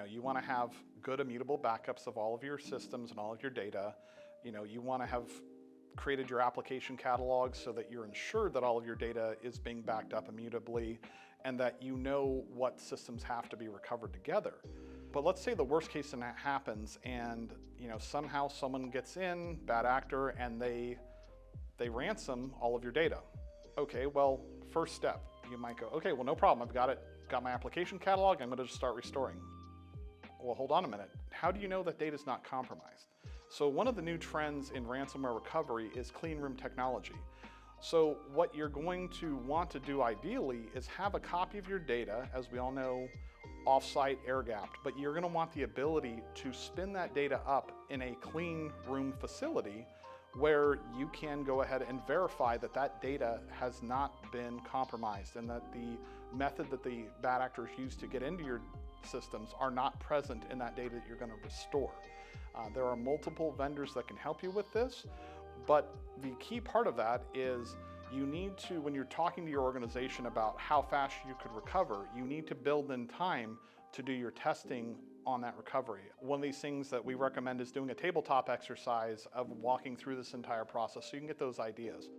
you want to have good immutable backups of all of your systems and all of your data. You want to have created your application catalog so that you're ensured that all of your data is being backed up immutably and that you know what systems have to be recovered together. But let's say the worst case scenario happens and somehow someone gets in, bad actor, and they ransom all of your data. Okay, well, first step, you might go, okay, well, no problem, I've got my application catalog, I'm gonna just start restoring. Well, hold on a minute. How do you know that data's not compromised? So one of the new trends in ransomware recovery is clean room technology. So what you're going to want to do ideally is have a copy of your data, as we all know, offsite air-gapped, but you're going to want the ability to spin that data up in a clean room facility where you can go ahead and verify that that data has not been compromised and that the method that the bad actors use to get into your systems are not present in that data that you're going to restore. There are multiple vendors that can help you with this, but the key part of that is you need to, when you're talking to your organization about how fast you could recover, you need to build in time to do your testing on that recovery. One of these things that we recommend is doing a tabletop exercise of walking through this entire process so you can get those ideas.